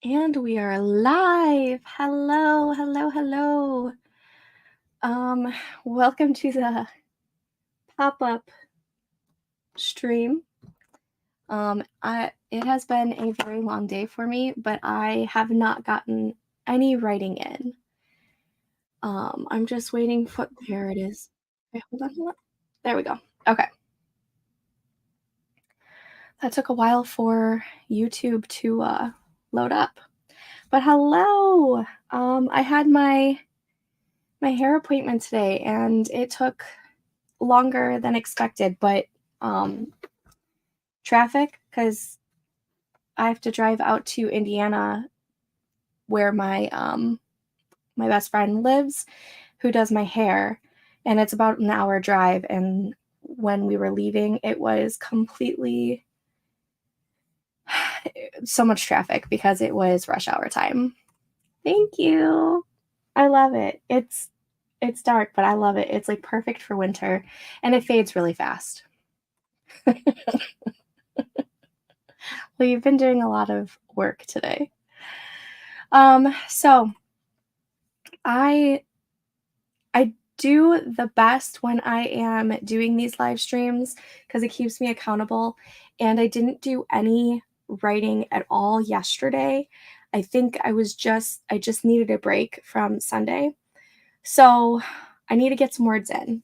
And we are live. Hello, hello, hello. Welcome to the pop-up stream. It has been a very long day for me, but I have not gotten any writing in. I'm just waiting for, there it is. Okay, hold on. There we go. Okay. That took a while for YouTube to load up. But hello. I had my hair appointment today and it took longer than expected, but traffic, because I have to drive out to Indiana where my best friend lives, who does my hair, and it's about an hour drive. And when we were leaving, it was completely so much traffic because it was rush hour time. Thank you. I love it. It's dark, but I love it. It's like perfect for winter, and it fades really fast. Well, you've been doing a lot of work today. So I do the best when I am doing these live streams because it keeps me accountable. And I didn't do any writing at all yesterday. I think I just needed a break from Sunday. So I need to get some words in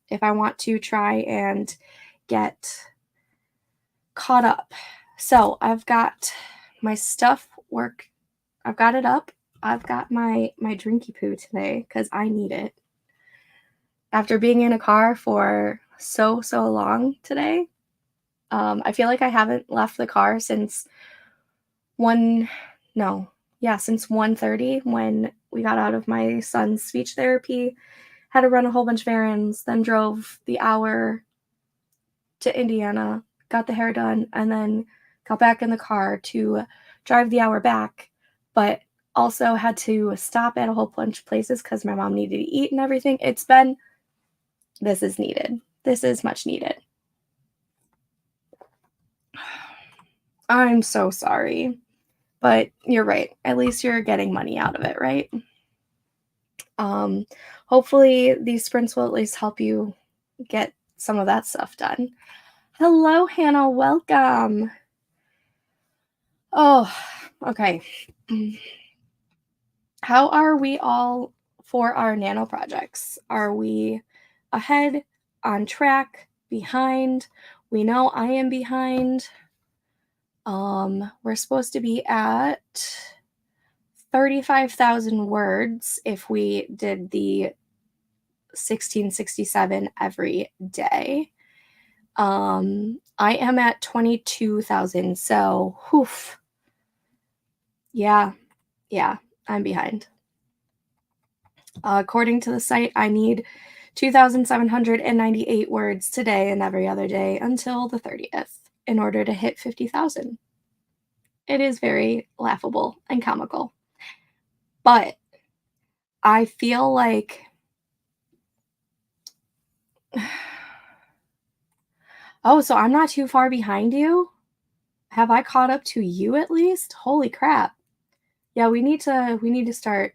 if I want to try and get caught up. So I've got my stuff I've got it up. I've got my drinky poo today because I need it. After being in a car for so long today, I feel like I haven't left the car since 1:30 when we got out of my son's speech therapy, had to run a whole bunch of errands, then drove the hour to Indiana, got the hair done, and then got back in the car to drive the hour back, but also had to stop at a whole bunch of places because my mom needed to eat and everything. This is needed. This is much needed. I'm so sorry, but you're right. At least you're getting money out of it, right? Hopefully these sprints will at least help you get some of that stuff done. Hello, Hannah. Welcome. Oh, okay. How are we all for our nano projects? Are we ahead, on track, behind? We know I am behind. We're supposed to be at 35,000 words if we did the 1667 every day. I am at 22,000, so yeah, I'm behind. According to the site, I need 2,798 words today and every other day until the 30th in order to hit 50,000. It is very laughable and comical. But I feel like oh, so I'm not too far behind you? Have I caught up to you at least? Holy crap. Yeah, we need to start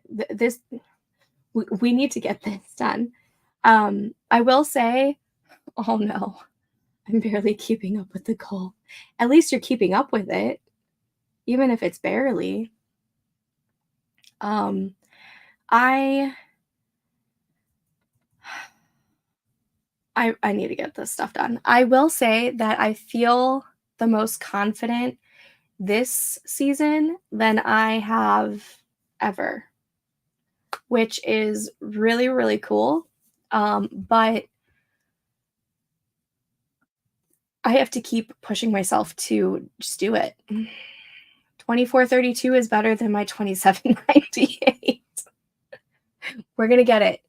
this. We need to get this done. I will say, oh no, I'm barely keeping up with the goal. At least you're keeping up with it, even if it's barely. I need to get this stuff done. I will say that I feel the most confident this season than I have ever, which is really, really cool. But I have to keep pushing myself to just do it. 2432 is better than my 2798. We're going to get it.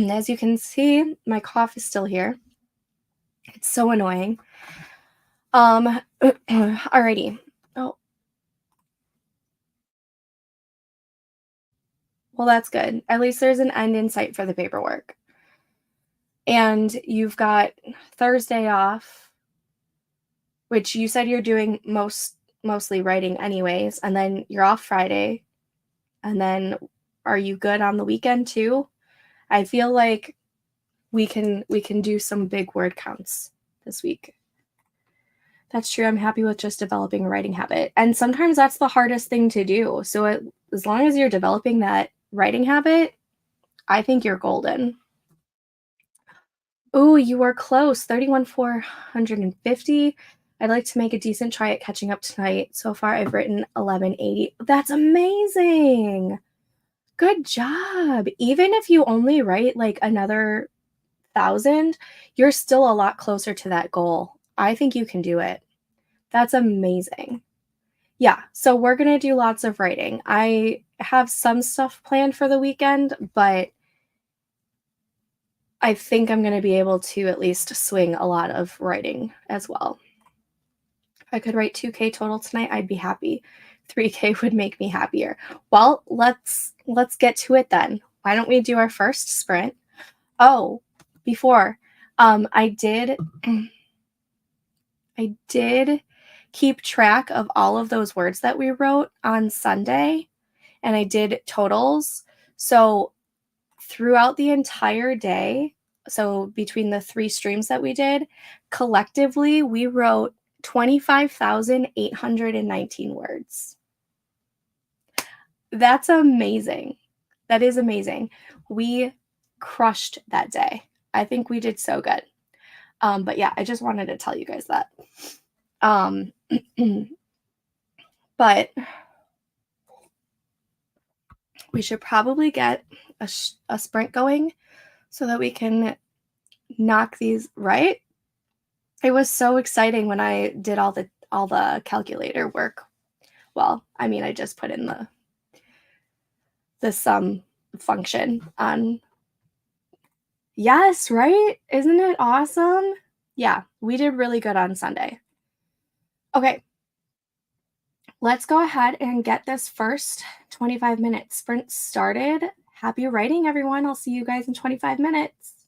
As you can see, my cough is still here. It's so annoying. Alrighty. Oh. Well, that's good. At least there's an end in sight for the paperwork. And you've got Thursday off, which you said you're doing mostly writing anyways, and then you're off Friday, and then are you good on the weekend too? I feel like we can do some big word counts this week. That's true. I'm happy with just developing a writing habit. And sometimes that's the hardest thing to do. So as long as you're developing that writing habit, I think you're golden. Ooh, you were close. 31,450. I'd like to make a decent try at catching up tonight. So far, I've written 1180. That's amazing. Good job. Even if you only write like another 1,000, you're still a lot closer to that goal. I think you can do it. That's amazing. Yeah, so we're gonna do lots of writing. I have some stuff planned for the weekend, but I think I'm gonna be able to at least swing a lot of writing as well. If I could write 2K total tonight, I'd be happy. 3K would make me happier. Well, let's get to it then. Why don't we do our first sprint? Oh, before I did I did keep track of all of those words that we wrote on Sunday, and I did totals. So throughout the entire day, so between the 3 streams that we did, collectively, we wrote 25,819 words. That's amazing. That is amazing. We crushed that day. I think we did so good. But yeah, I just wanted to tell you guys that. Um, but we should probably get a sprint going so that we can knock these right. It was so exciting when I did all the calculator work. Well, I mean, I just put in the sum function on. Yes, right? Isn't it awesome? Yeah, we did really good on Sunday. Okay, let's go ahead and get this first 25-minute sprint started. Happy writing, everyone. I'll see you guys in 25 minutes.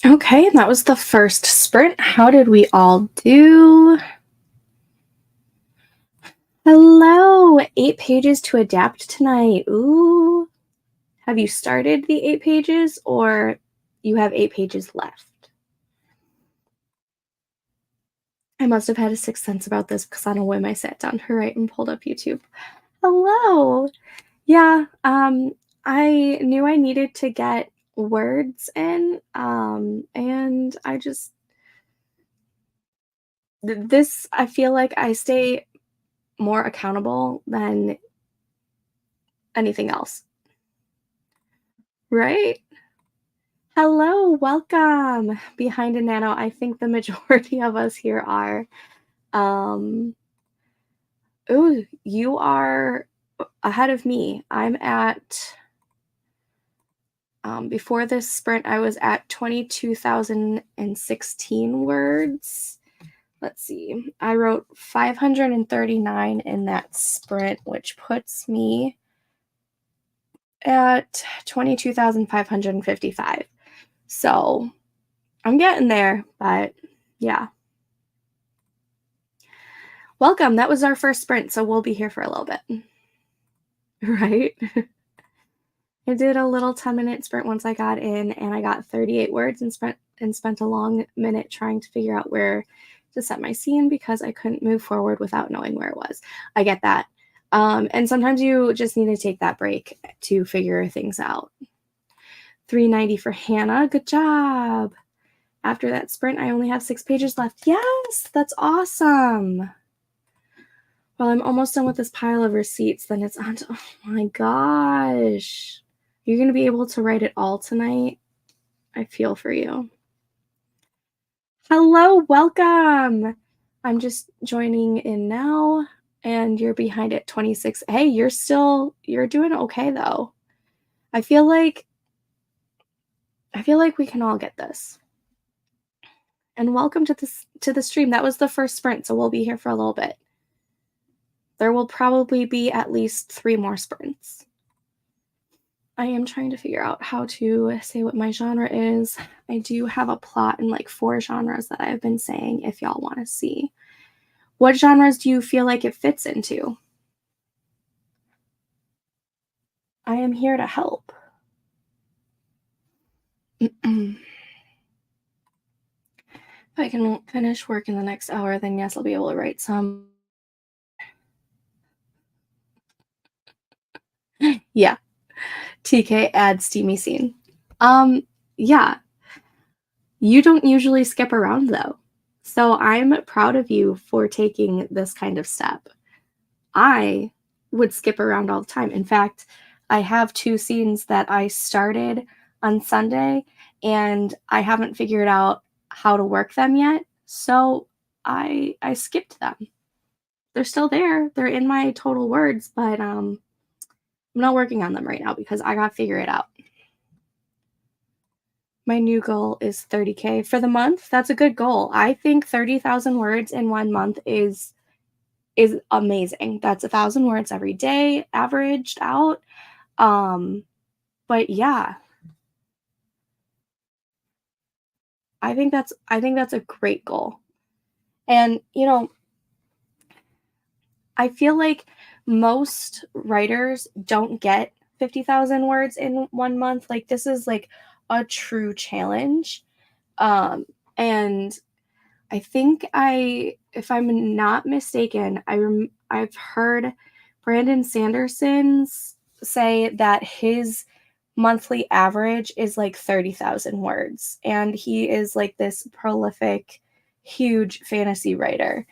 Okay, and that was the first sprint. How did we all do? Hello, 8 pages to adapt tonight. Ooh. Have you started the 8 pages or you have 8 pages left? I must have had a sixth sense about this because on a whim I sat down to write and pulled up YouTube. Hello. Yeah, I knew I needed to get words in, and I just this I feel like I stay more accountable than anything else, right? Hello, welcome behind a nano. I think the majority of us here are. Um, ooh, you are ahead of me. I'm at before this sprint, I was at 22,016 words. Let's see. I wrote 539 in that sprint, which puts me at 22,555. So I'm getting there, but yeah. Welcome. That was our first sprint, so we'll be here for a little bit. Right? I did a little 10-minute sprint once I got in, and I got 38 words and spent a long minute trying to figure out where to set my scene because I couldn't move forward without knowing where it was. I get that. And sometimes you just need to take that break to figure things out. 390 for Hannah. Good job. After that sprint, I only have 6 pages left. Yes, that's awesome. Well, I'm almost done with this pile of receipts. Then it's on to, oh my gosh. You're going to be able to write it all tonight. I feel for you. Hello, welcome. I'm just joining in now, and you're behind at 26. Hey, you're doing okay though. I feel like we can all get this. And welcome to the stream. That was the first sprint, so we'll be here for a little bit. There will probably be at least 3 more sprints. I am trying to figure out how to say what my genre is. I do have a plot in like 4 genres that I've been saying if y'all want to see. What genres do you feel like it fits into? I am here to help. If I can finish work in the next hour, then yes, I'll be able to write some. Yeah. TK add steamy scene. Yeah. You don't usually skip around though. So I'm proud of you for taking this kind of step. I would skip around all the time. In fact, I have 2 scenes that I started on Sunday and I haven't figured out how to work them yet. So I skipped them. They're still there. They're in my total words, but I'm not working on them right now because I got to figure it out. My new goal is 30K for the month. That's a good goal. I think 30,000 words in 1 month is amazing. That's 1,000 words every day, averaged out. But yeah, I think that's a great goal. And I feel like most writers don't get 50,000 words in 1 month. Like this is like a true challenge. And I think if I'm not mistaken, I've heard Brandon Sanderson's say that his monthly average is like 30,000 words, and he is like this prolific, huge fantasy writer.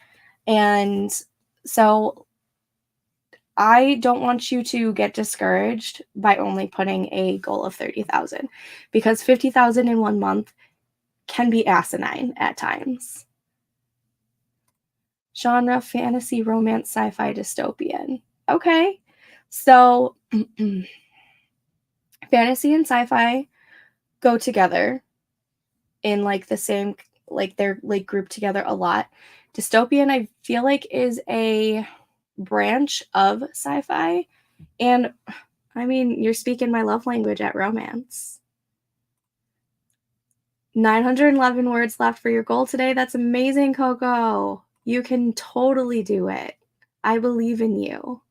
And so I don't want you to get discouraged by only putting a goal of 30,000 because 50,000 in 1 month can be asinine at times. Genre fantasy, romance, sci-fi, dystopian. Okay. So fantasy and sci-fi go together in like the same, like they're like grouped together a lot. Dystopian I feel like is a branch of sci-fi, and I mean, you're speaking my love language at romance. 911 words left for your goal today. That's amazing, Coco. You can totally do it. I believe in you.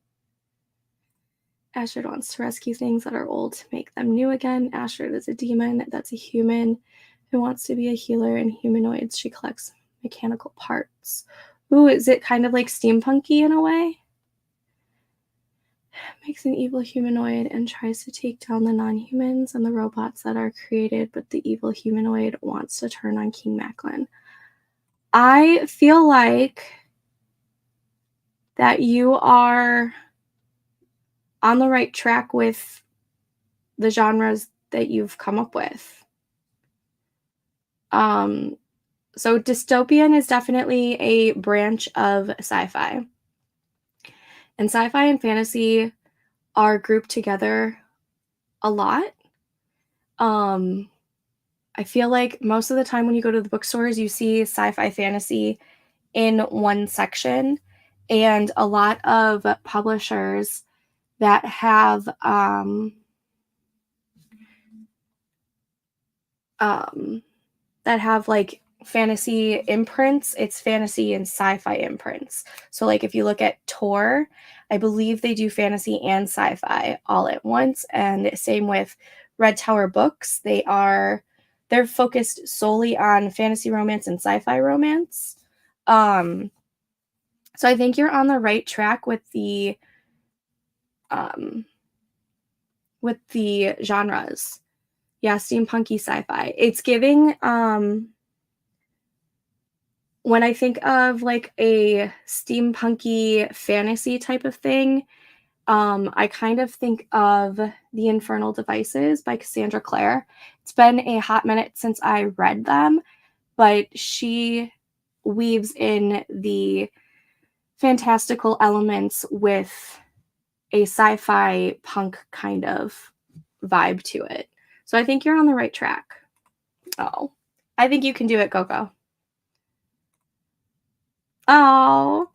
Astrid wants to rescue things that are old to make them new again. Astrid is a demon that's a human who wants to be a healer in humanoids. She collects mechanical parts. Ooh, is it kind of like steampunky in a way? Makes an evil humanoid and tries to take down the non-humans and the robots that are created, but the evil humanoid wants to turn on King Macklin. I feel like that you are on the right track with the genres that you've come up with. So dystopian is definitely a branch of sci-fi. And sci-fi and fantasy are grouped together a lot. I feel like most of the time when you go to the bookstores, you see sci-fi fantasy in one section, and a lot of publishers that have like fantasy imprints, it's fantasy and sci-fi imprints. So like if you look at Tor, I believe they do fantasy and sci-fi all at once, and same with Red Tower Books. They're focused solely on fantasy romance and sci-fi romance. So I think you're on the right track with the genres. Yeah, steampunky sci-fi. It's giving when I think of like a steampunky fantasy type of thing, I kind of think of The Infernal Devices by Cassandra Clare. It's been a hot minute since I read them, but she weaves in the fantastical elements with a sci-fi punk kind of vibe to it. So I think you're on the right track. Oh, I think you can do it, Coco. Oh,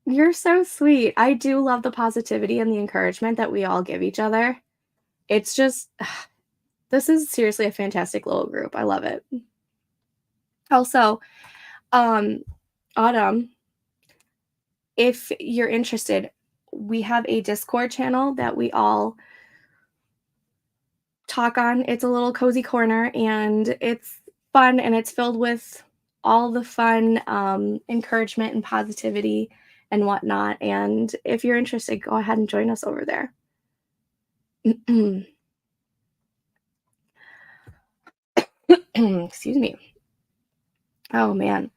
you're so sweet. I do love the positivity and the encouragement that we all give each other. It's just, this is seriously a fantastic little group. I love it. Also, Autumn, if you're interested, we have a Discord channel that we all talk on. It's a little cozy corner, and it's fun, and it's filled with all the fun encouragement and positivity and whatnot. And if you're interested, go ahead and join us over there. Excuse me. Oh man.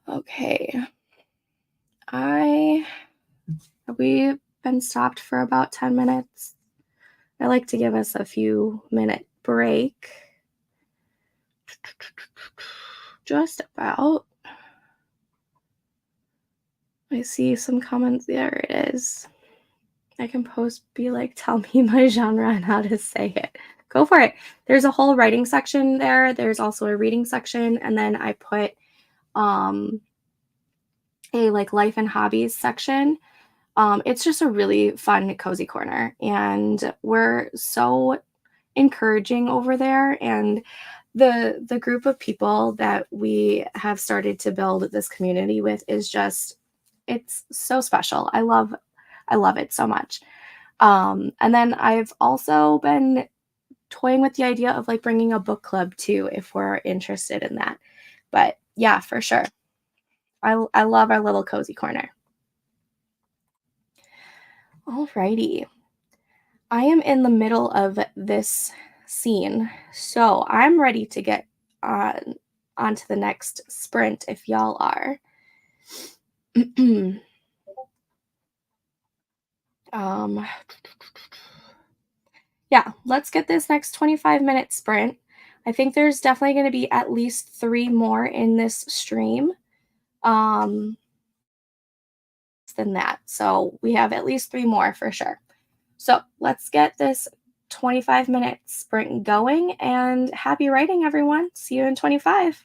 Okay. Have we been stopped for about 10 minutes? I like to give us a few minute break. Just about. I see some comments. There it is. I can be like, tell me my genre and how to say it. Go for it. There's a whole writing section there. There's also a reading section. And then I put a like life and hobbies section. It's just a really fun, cozy corner. And we're so encouraging over there. And the group of people that we have started to build this community with is just, it's so special. I love it so much. And then I've also been toying with the idea of like bringing a book club too, if we're interested in that. But yeah, for sure. I love our little cozy corner. Alrighty. I am in the middle of this scene, so I'm ready to get on to the next sprint if y'all are. Yeah, let's get this next 25-minute sprint. I think there's definitely going to be at least 3 more in this stream than that. So we have at least 3 more for sure. So let's get this 25-minute sprint going, and happy writing, everyone. See you in 25.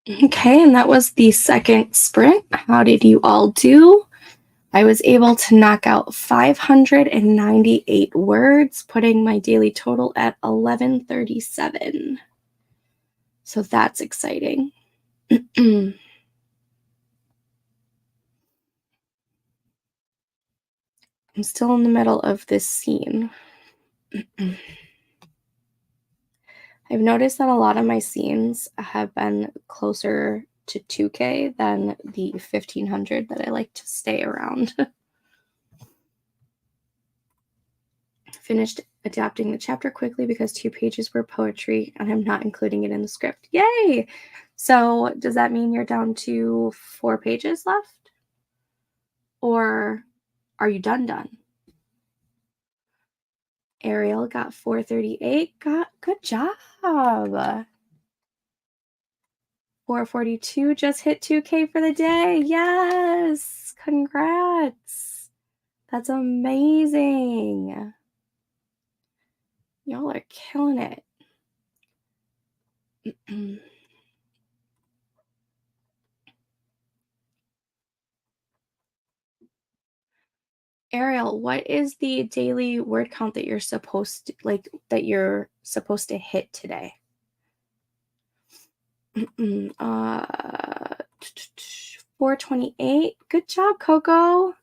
Okay, and that was the second sprint. How did you all do? I was able to knock out 598 words, putting my daily total at 1137. So that's exciting. I'm still in the middle of this scene. I've noticed that a lot of my scenes have been closer to 2K than the 1500 that I like to stay around. Finished adapting the chapter quickly because 2 pages were poetry and I'm not including it in the script. Yay! So does that mean you're down to 4 pages left? Or are you done? Ariel got 438. Good job. 442 just hit 2K for the day. Yes. Congrats. That's amazing. Y'all are killing it. Ariel, what is the daily word count that you're supposed to hit today? 428. Good job, Coco.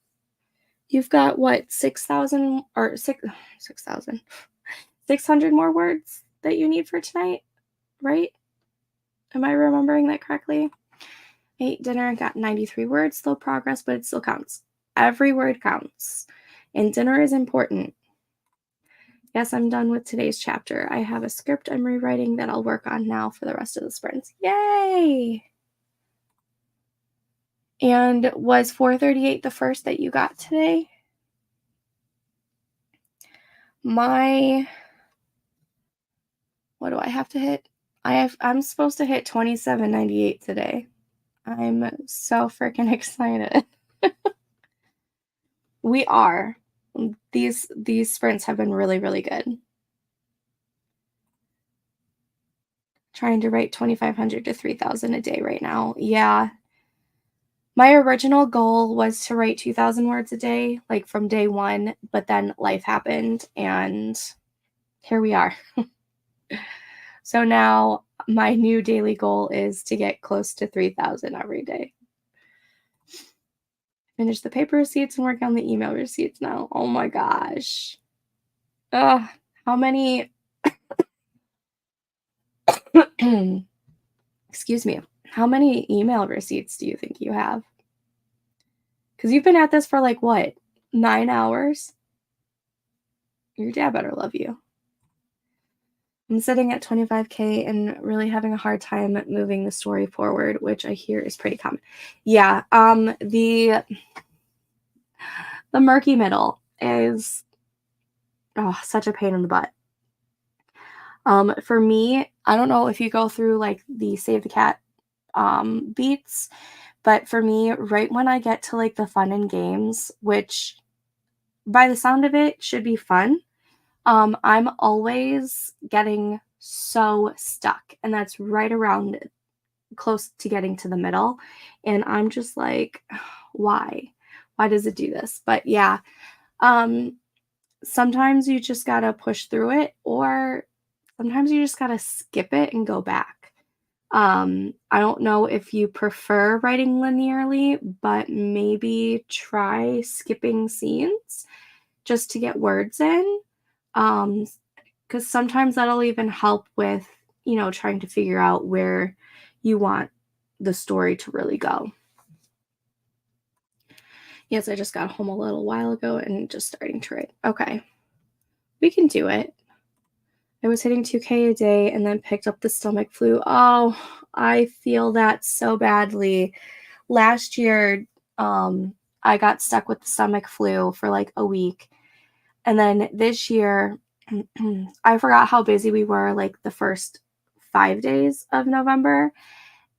You've got what, 6,000 or 6,000 600 more words that you need for tonight, right? Am I remembering that correctly? Ate dinner and got 93 words. Slow progress, but it still counts. Every word counts. And dinner is important. Yes, I'm done with today's chapter. I have a script I'm rewriting that I'll work on now for the rest of the sprints. Yay! And was 438 the first that you got today? What do I have to hit? I'm supposed to hit 2798 today. I'm so freaking excited. We are. These sprints have been really, really good. Trying to write 2,500 to 3,000 a day right now. Yeah. My original goal was to write 2,000 words a day, like from day one, but then life happened and here we are. So now my new daily goal is to get close to 3,000 every day. Finish the paper receipts and work on the email receipts now. Oh my gosh. Ugh, how many excuse me, how many email receipts do you think you have? Because you've been at this for like what, 9 hours? Your dad better love you. I'm sitting at 25K and really having a hard time moving the story forward, which I hear is pretty common. Yeah, the murky middle is such a pain in the butt. For me, I don't know if you go through like the Save the Cat beats, but for me, right when I get to like the fun and games, which by the sound of it should be fun, I'm always getting so stuck, and that's right around close to getting to the middle, and I'm just like, why does it do this? But yeah, sometimes you just gotta push through it, or sometimes you just gotta skip it and go back. I don't know if you prefer writing linearly, but maybe try skipping scenes just to get words in. Because sometimes that'll even help with, trying to figure out where you want the story to really go. Yes, I just got home a little while ago and just starting to write. Okay, we can do it. I was hitting 2K a day and then picked up the stomach flu. Oh, I feel that so badly. Last year, I got stuck with the stomach flu for like a week. And then this year, I forgot how busy we were like the first 5 days of November.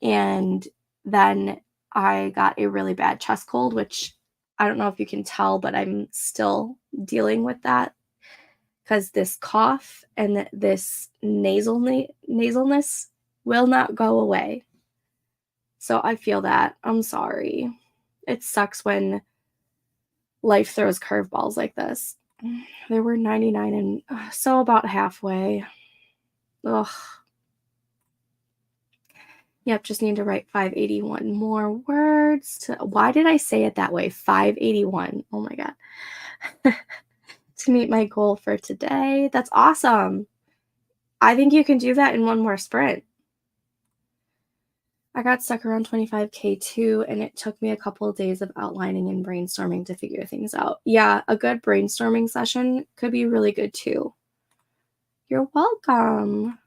And then I got a really bad chest cold, which I don't know if you can tell, but I'm still dealing with that because this cough and this nasalness will not go away. So I feel that. I'm sorry. It sucks when life throws curveballs like this. There were 99 and so about halfway. Ugh. Yep, just need to write 581 more words to why did I say it that way? 581. Oh my god. To meet my goal for today. That's awesome. I think you can do that in one more sprint. I got stuck around 25K too, and it took me a couple of days of outlining and brainstorming to figure things out. Yeah, a good brainstorming session could be really good too. You're welcome.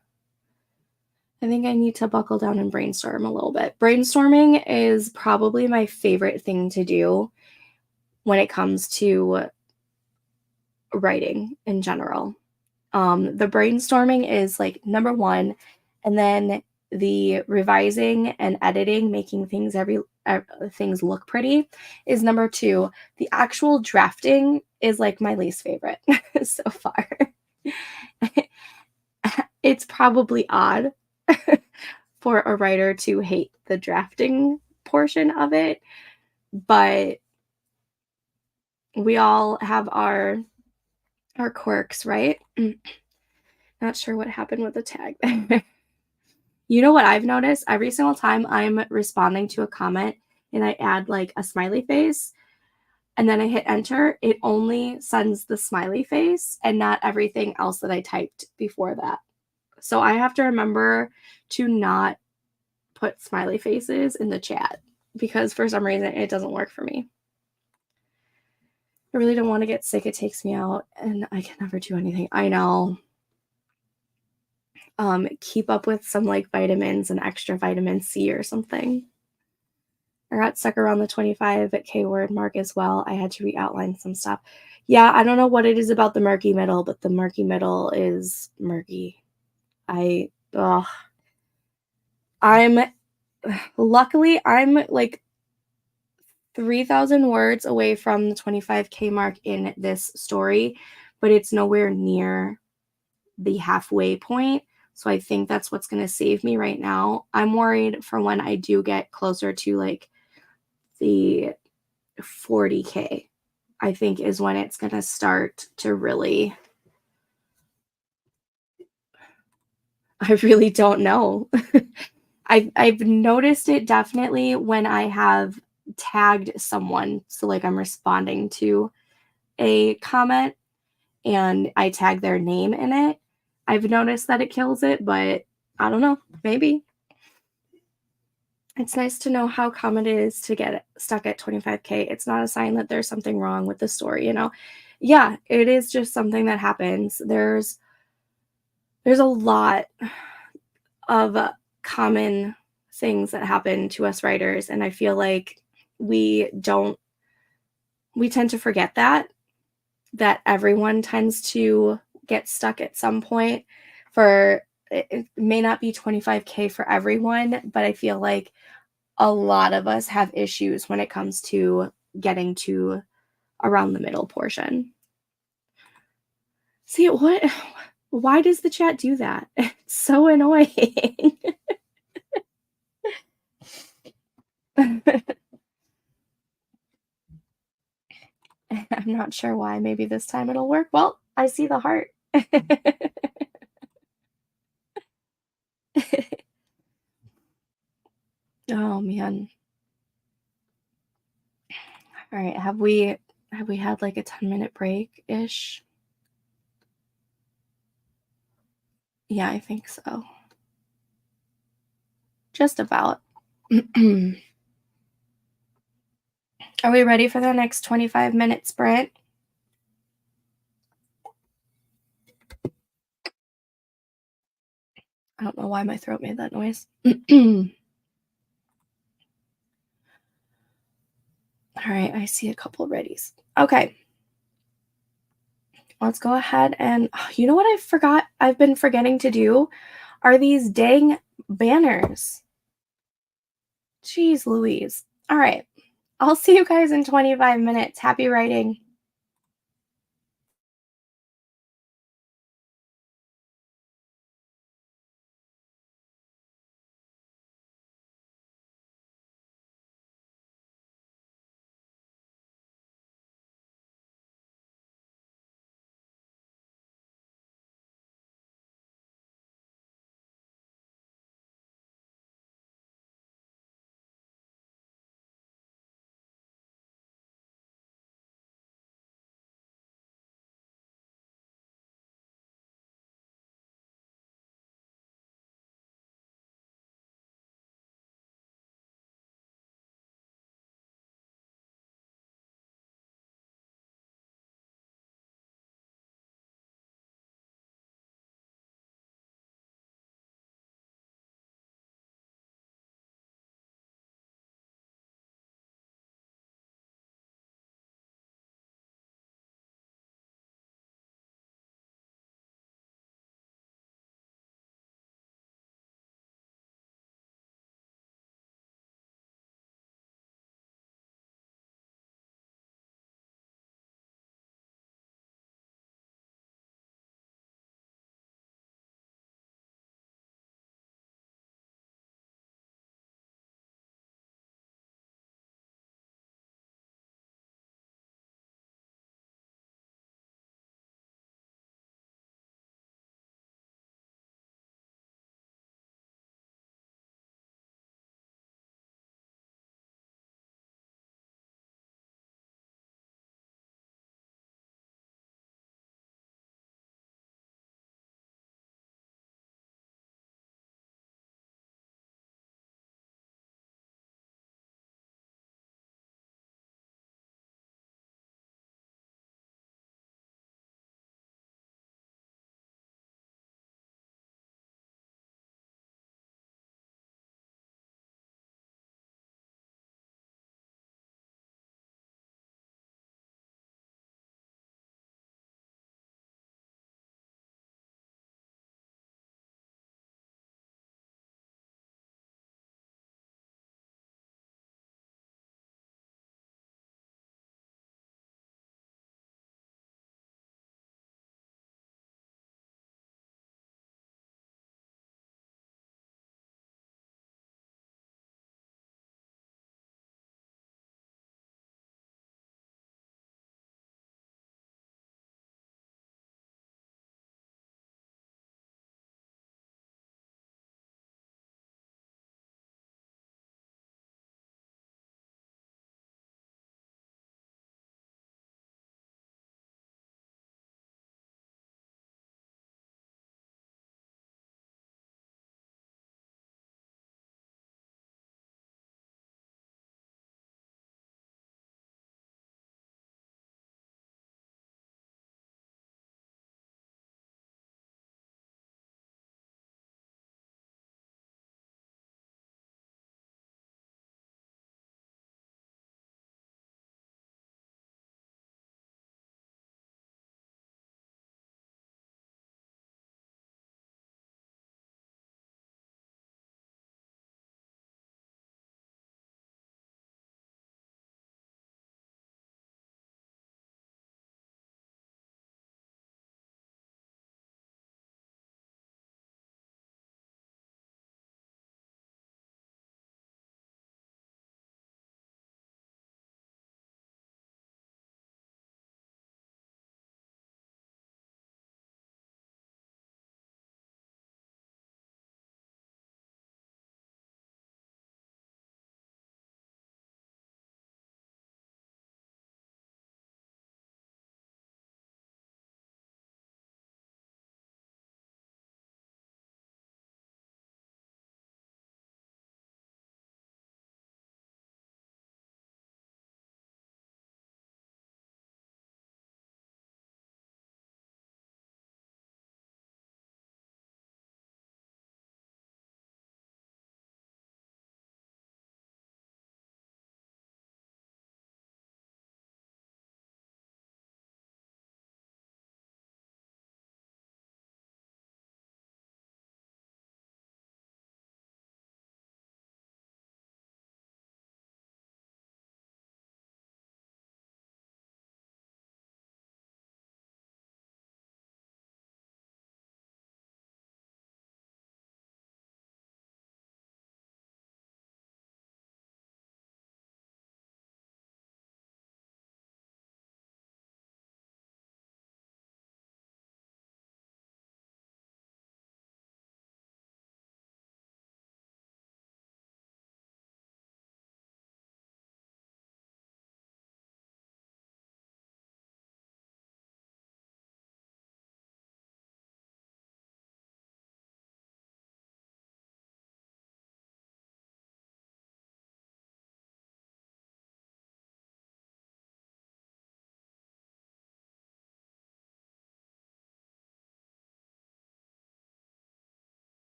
I think I need to buckle down and brainstorm a little bit. Brainstorming is probably my favorite thing to do when it comes to writing in general. The brainstorming is like number one, and then the revising and editing, making things look pretty is number two. The actual drafting is like my least favorite so far. It's probably odd for a writer to hate the drafting portion of it, but we all have our quirks, right? Not sure what happened with the tag there. You know what I've noticed? Every single time I'm responding to a comment and I add like a smiley face and then I hit enter, it only sends the smiley face and not everything else that I typed before that. So I have to remember to not put smiley faces in the chat because for some reason it doesn't work for me. I really don't want to get sick. It takes me out and I can never do anything. I know. Keep up with some like vitamins and extra vitamin C or something. I got stuck around the 25K word mark as well. I had to re-outline some stuff. Yeah, I don't know what it is about the murky middle, but the murky middle is murky. I'm luckily I'm like 3,000 words away from the 25K mark in this story, but it's nowhere near the halfway point. So I think that's what's going to save me right now. I'm worried for when I do get closer to like the 40K, I think is when it's going to start to really, I really don't know. I've noticed it definitely when I have tagged someone. So like I'm responding to a comment and I tag their name in it. I've noticed that it kills it, but I don't know, maybe. It's nice to know how common it is to get stuck at 25K. It's not a sign that there's something wrong with the story, you know? Yeah, it is just something that happens. There's a lot of common things that happen to us writers, and I feel like we tend to forget that everyone tends to get stuck at some point. For it may not be 25K for everyone, but I feel like a lot of us have issues when it comes to getting to around the middle portion. See, why does the chat do that? It's so annoying. I'm not sure why. Maybe this time it'll work. Well, I see the heart. Oh man. All right, have we had like a 10-minute break-ish? Yeah, I think so. Just about. Are we ready for the next 25-minute sprint? I don't know why my throat made that noise. All right, I see a couple of readies. Okay. Let's go ahead and you know what I've been forgetting to do are these dang banners. Jeez Louise. All right. I'll see you guys in 25 minutes. Happy writing.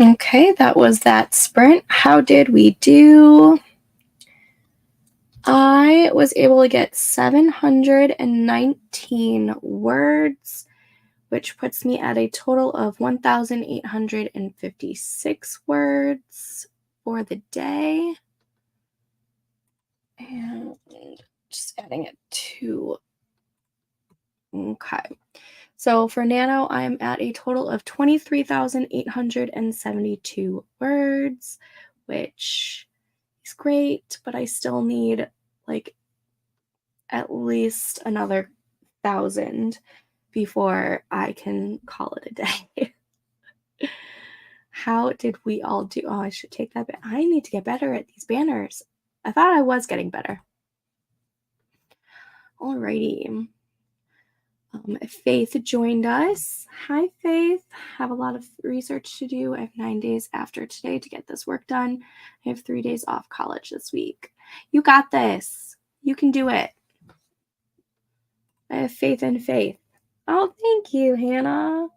Okay, that was that sprint. How did we do? I was able to get 719 words, which puts me at a total of 1,856 words for the day. And just adding it to. Okay. So for Nano, I'm at a total of 23,872 words, which is great, but I still need like at least another 1,000 before I can call it a day. How did we all do? Oh, I should take that. I need to get better at these banners. I thought I was getting better. Alrighty. Faith joined us. Hi, Faith. Have a lot of research to do. I have 9 days after today to get this work done. I have 3 days off college this week. You got this. You can do it. I have faith in Faith. Oh, thank you, Hannah.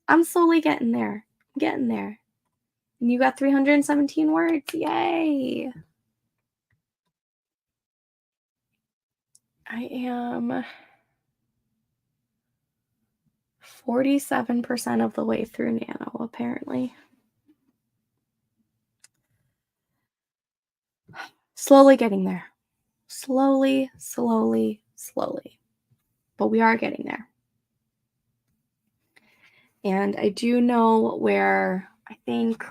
I'm slowly getting there. I'm getting there. And you got 317 words. Yay. I am 47% of the way through Nano, apparently. Slowly getting there. Slowly. But we are getting there. And I do know where I think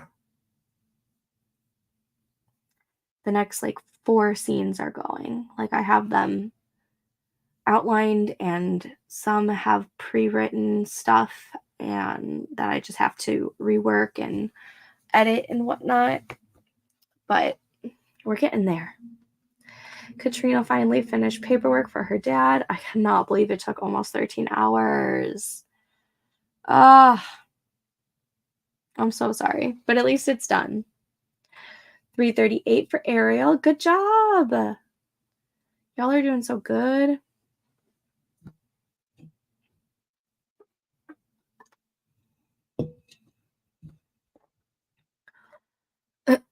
the next 4 scenes are going. Like I have them outlined and some have pre-written stuff and that I just have to rework and edit and whatnot. But we're getting there. Katrina finally finished paperwork for her dad. I cannot believe it took almost 13 hours. I'm so sorry, but at least it's done. 338 for Ariel. Good job. Y'all are doing so good.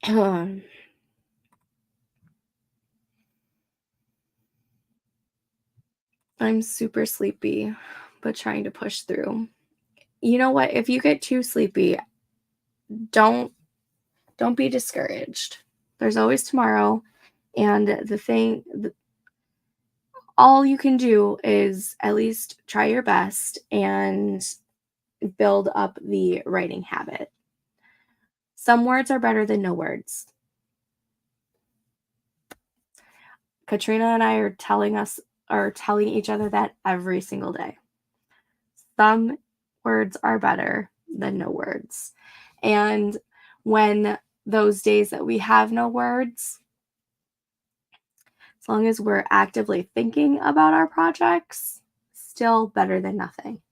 I'm super sleepy, but trying to push through. You know what? If you get too sleepy, don't be discouraged. There's always tomorrow. And all you can do is at least try your best and build up the writing habit. Some words are better than no words. Katrina and I are telling each other that every single day. Some words are better than no words. And when those days that we have no words, as long as we're actively thinking about our projects, still better than nothing.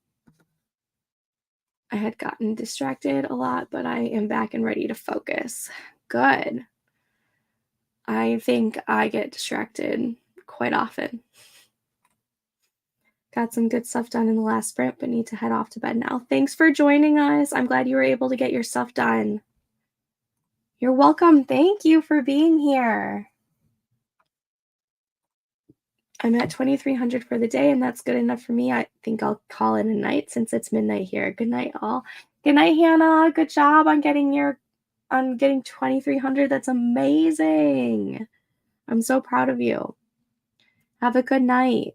I had gotten distracted a lot, but I am back and ready to focus. Good. I think I get distracted quite often. Got some good stuff done in the last sprint, but need to head off to bed now. Thanks for joining us. I'm glad you were able to get your stuff done. You're welcome. Thank you for being here. I'm at 2,300 for the day, and that's good enough for me. I think I'll call it a night since it's midnight here. Good night, all. Good night, Hannah. Good job on getting 2,300. That's amazing. I'm so proud of you. Have a good night.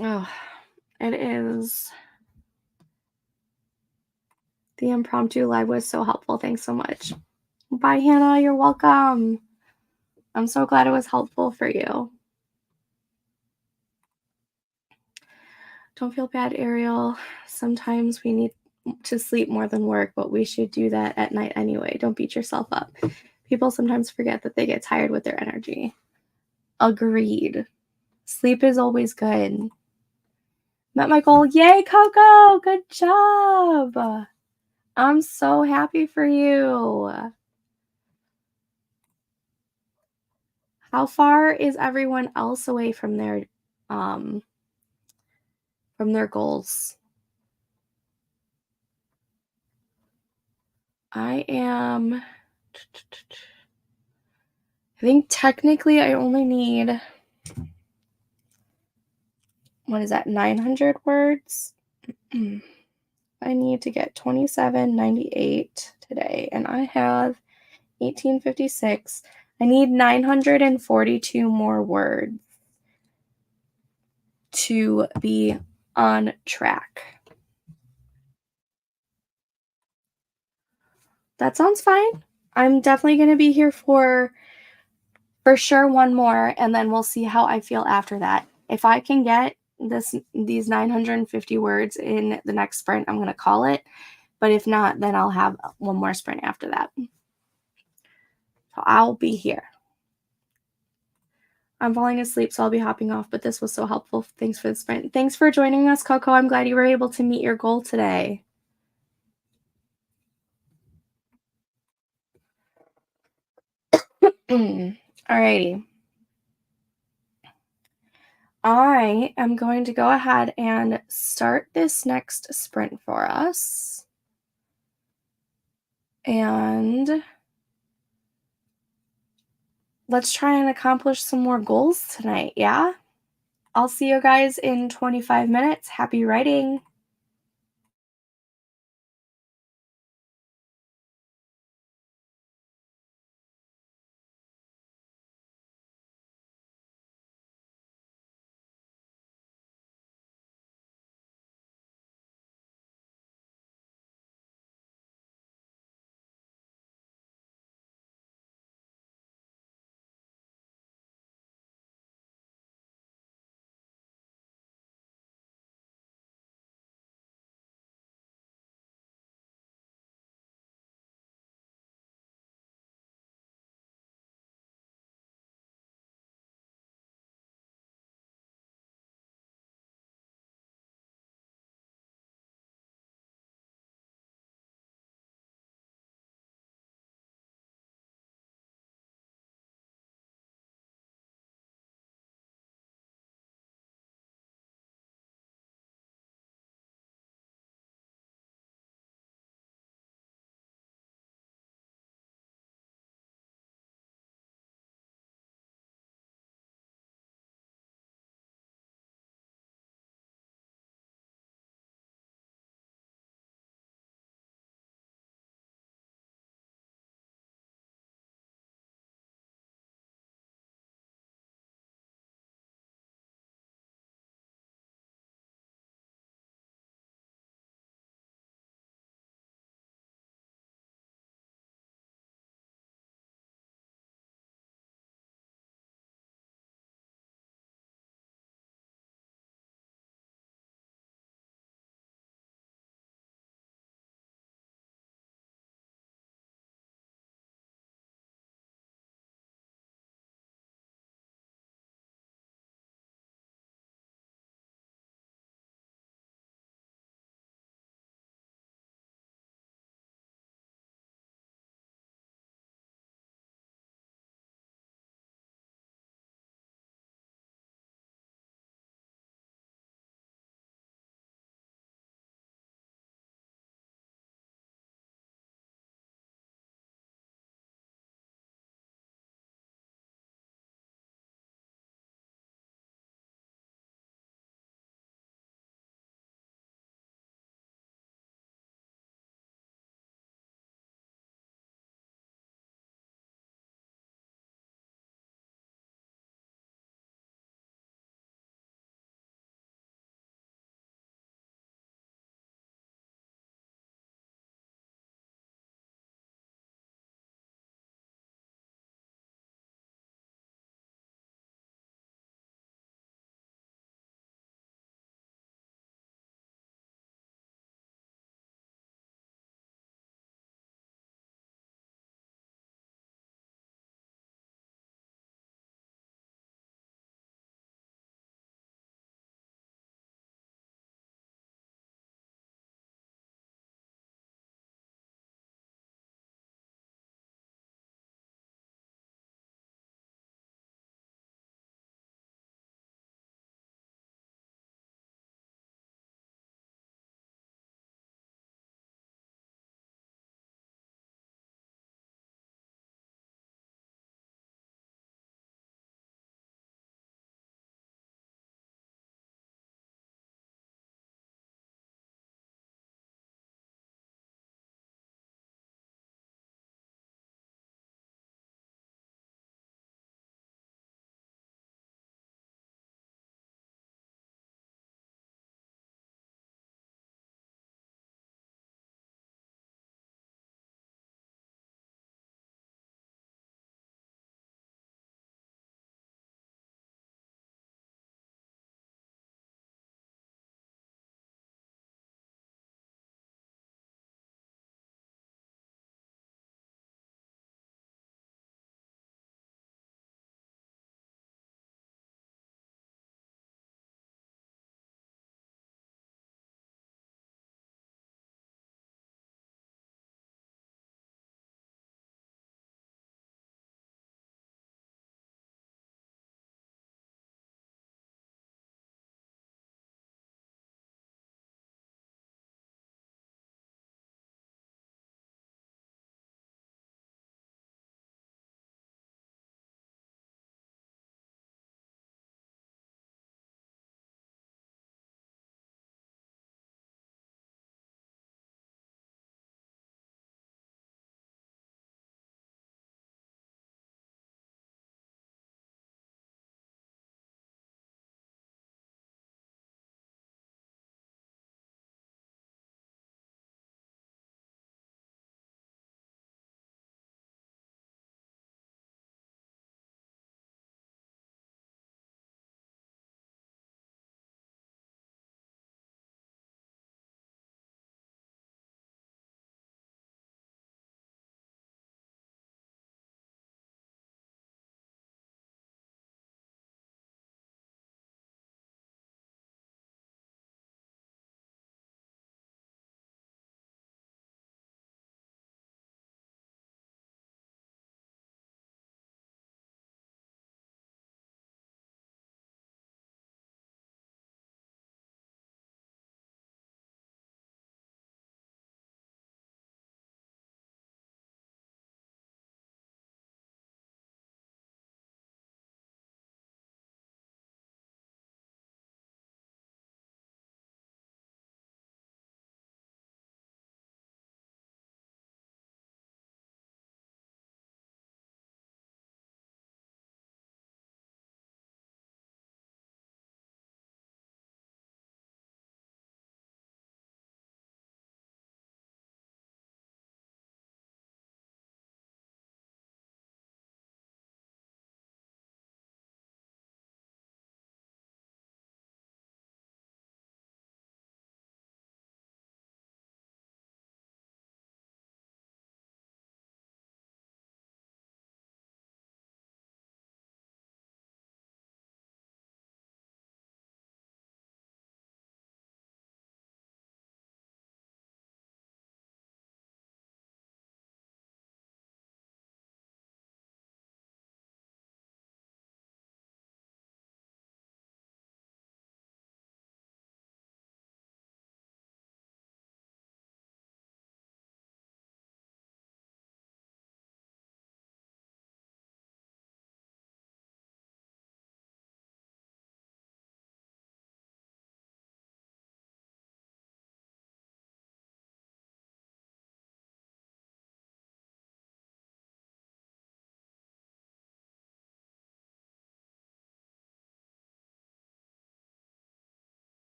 Oh, it is. The impromptu live was so helpful. Thanks so much. Bye, Hannah. You're welcome. I'm so glad it was helpful for you. Don't feel bad, Ariel. Sometimes we need to sleep more than work, but we should do that at night anyway. Don't beat yourself up. People sometimes forget that they get tired with their energy. Agreed. Sleep is always good. Met my goal. Yay, Coco! Good job. I'm so happy for you. How far is everyone else away um from their goals? I am I think technically I only need, what is that, 900 words? Mm. I need to get 2798 today, and I have 1856. I need 942 more words to be on track. That sounds fine. I'm definitely going to be here for sure one more, and then we'll see how I feel after that. If I can get these 950 words in the next sprint, I'm going to call it. But if not, then I'll have one more sprint after that. So I'll be here. I'm falling asleep, so I'll be hopping off, but this was so helpful. Thanks for the sprint. Thanks for joining us, Coco. I'm glad you were able to meet your goal today. Alrighty. I am going to go ahead and start this next sprint for us. And let's try and accomplish some more goals tonight, yeah? I'll see you guys in 25 minutes. Happy writing.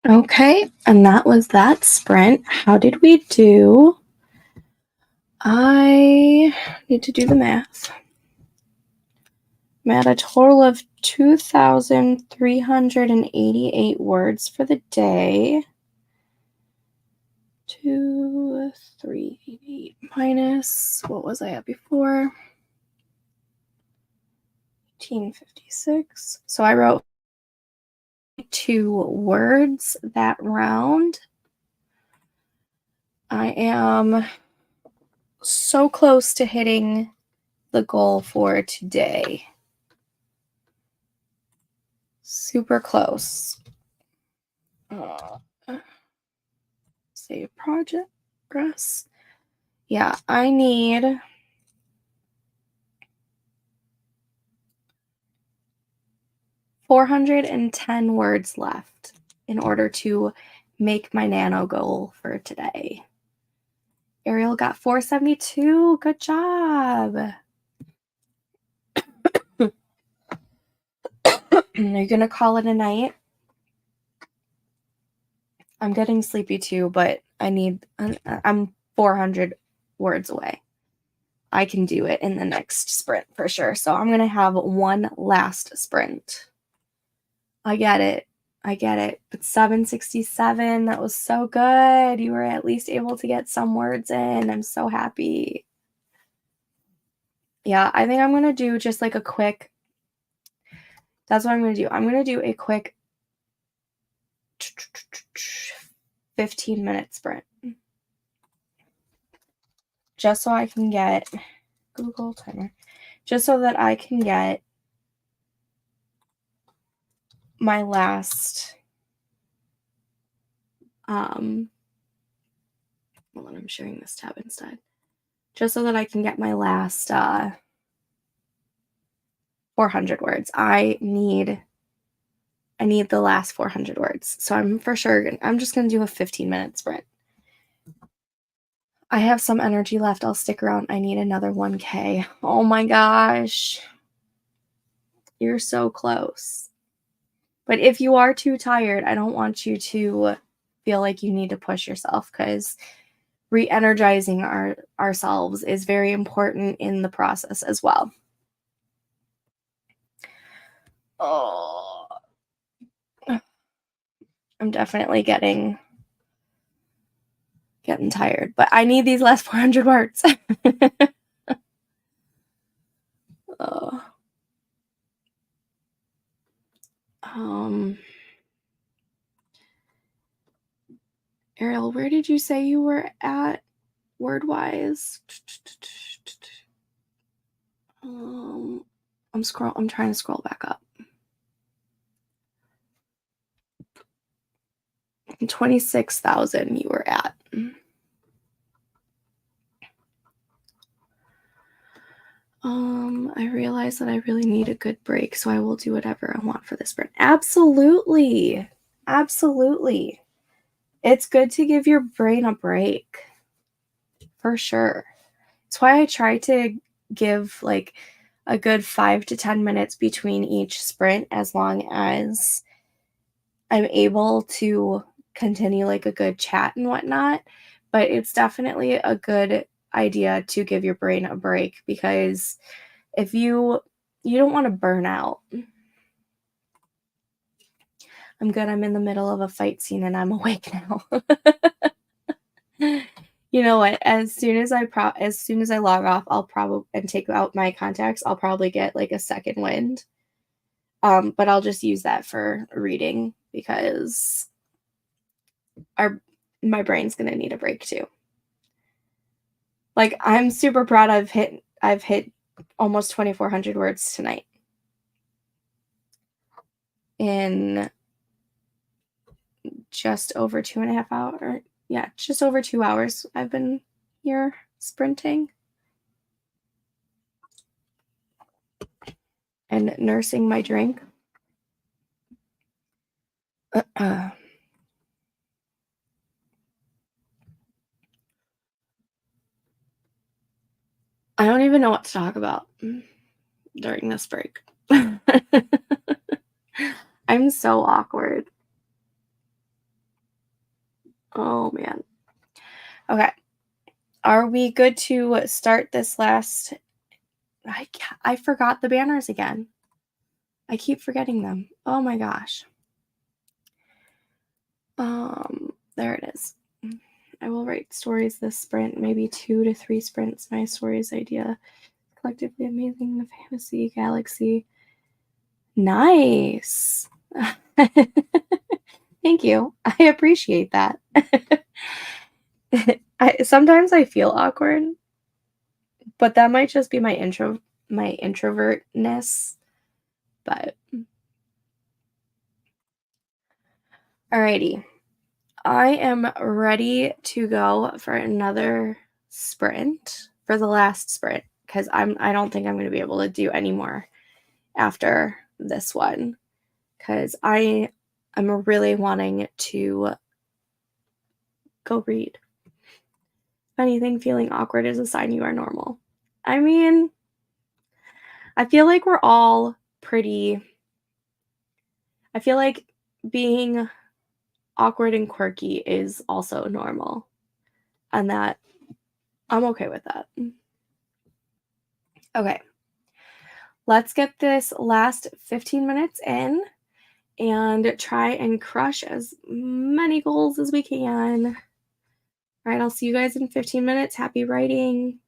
Okay, and that was that sprint. How did we do? I need to do the math. I'm at a total of 2,388 words for the day. 2,388 minus, what was I at before? 1856. So I wrote 2 words that round. I am so close to hitting the goal for today. Super close. Save progress. Yeah, I need 410 words left in order to make my nano goal for today. Ariel got 472. Good job. Are you going to call it a night? I'm getting sleepy too, but I'm 400 words away. I can do it in the next sprint for sure. So I'm going to have one last sprint. I get it. But 767, that was so good. You were at least able to get some words in. I'm so happy. Yeah, I think I'm going to do just like a quick, that's what I'm going to do. I'm going to do a quick 15-minute sprint. Just so I can get Google timer. Just so that I can get my last hold on, I'm sharing this tab instead. Just so that I can get my last 400 words. I need the last 400 words. So I'm just going to do a 15-minute sprint. I have some energy left. I'll stick around. I need another 1K. Oh my gosh. You're so close. But if you are too tired, I don't want you to feel like you need to push yourself, because re-energizing ourselves is very important in the process as well. Oh, I'm definitely getting tired, but I need these last 400 words. Oh. Ariel, where did you say you were at word-wise? I'm trying to scroll back up. 26,000 you were at. I realize that I really need a good break, so I will do whatever I want for this sprint. Absolutely. Absolutely. It's good to give your brain a break. For sure. That's why I try to give like a good 5 to 10 minutes between each sprint, as long as I'm able to continue like a good chat and whatnot. But it's definitely a good idea to give your brain a break, because if you don't want to burn out. I'm good. I'm in the middle of a fight scene and I'm awake now. You know what? As soon as I log off, I'll probably and take out my contacts, I'll probably get like a second wind. But I'll just use that for reading, because my brain's gonna need a break too. Like, I'm super proud I've hit almost 2,400 words tonight. In just over 2.5 hours. Yeah, just over 2 hours I've been here sprinting and nursing my drink. I don't even know what to talk about during this break. I'm so awkward. Oh, man. Okay. Are we good to start this last I forgot the banners again. I keep forgetting them. Oh my gosh. There it is. I will write stories this sprint, maybe 2 to 3 sprints. My stories idea. Collectively amazing, the fantasy galaxy. Nice. Thank you. I appreciate that. Sometimes I feel awkward, but that might just be my introvertness, but alrighty. I am ready to go for another sprint, for the last sprint, because I don't think I'm going to be able to do any more after this one, because I'm really wanting to go read. If anything, feeling awkward is a sign you are normal. I mean, I feel like we're all pretty. I feel like being awkward and quirky is also normal, and that I'm okay with that. Okay, let's get this last 15 minutes in and try and crush as many goals as we can. All right, I'll see you guys in 15 minutes. Happy writing.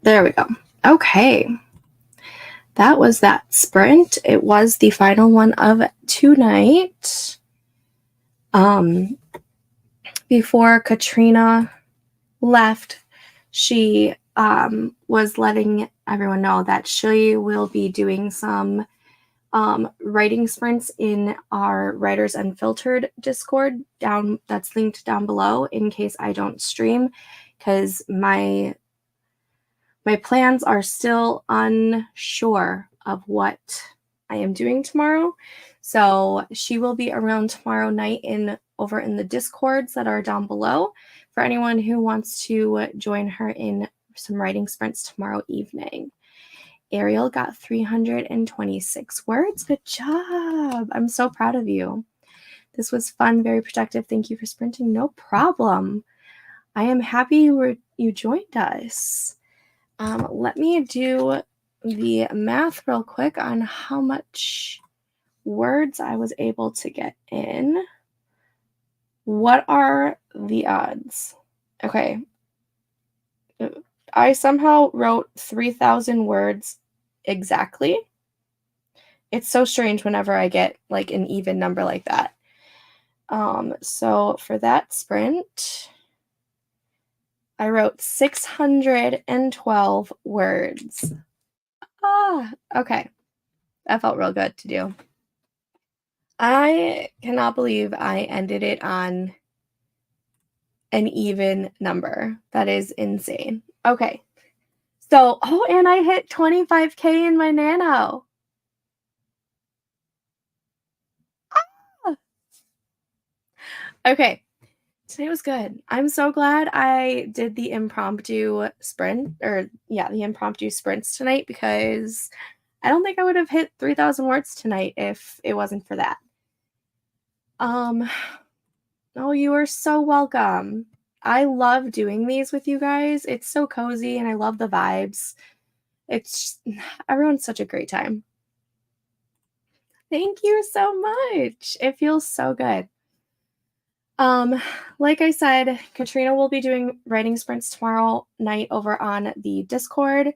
There we go. Okay. That was that sprint. It was the final one of tonight. Before Katrina left, she was letting everyone know that she will be doing some writing sprints in our Writers Unfiltered Discord that's linked down below in case I don't stream, because my plans are still unsure of what I am doing tomorrow. So she will be around tomorrow night over in the Discords that are down below for anyone who wants to join her in some writing sprints tomorrow evening. Ariel got 326 words. Good job. I'm so proud of you. This was fun, very productive. Thank you for sprinting. No problem. I am happy you joined us. Let me do the math real quick on how much words I was able to get in. What are the odds? Okay. I somehow wrote 3,000 words exactly. It's so strange whenever I get like an even number like that. So for that sprint, I wrote 612 words. Okay. That felt real good to do. I cannot believe I ended it on an even number. That is insane. Okay. So, and I hit 25K in my Nano. Okay. Today was good. I'm so glad I did the impromptu sprint, the impromptu sprints tonight, because I don't think I would have hit 3,000 words tonight if it wasn't for that. Oh, you are so welcome. I love doing these with you guys. It's so cozy and I love the vibes. Everyone's such a great time. Thank you so much. It feels so good. Like I said, Katrina will be doing writing sprints tomorrow night over on the Discord.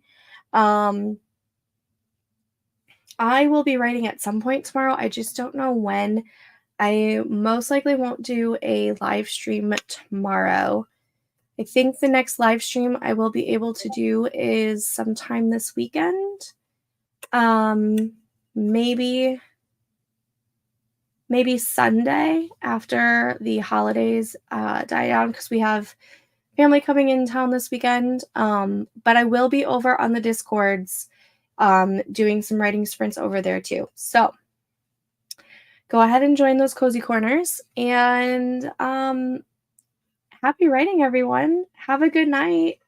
I will be writing at some point tomorrow. I just don't know when. I most likely won't do a live stream tomorrow. I think the next live stream I will be able to do is sometime this weekend. Maybe Sunday after the holidays die down, because we have family coming in town this weekend. But I will be over on the Discords doing some writing sprints over there too. So go ahead and join those cozy corners, and happy writing, everyone. Have a good night.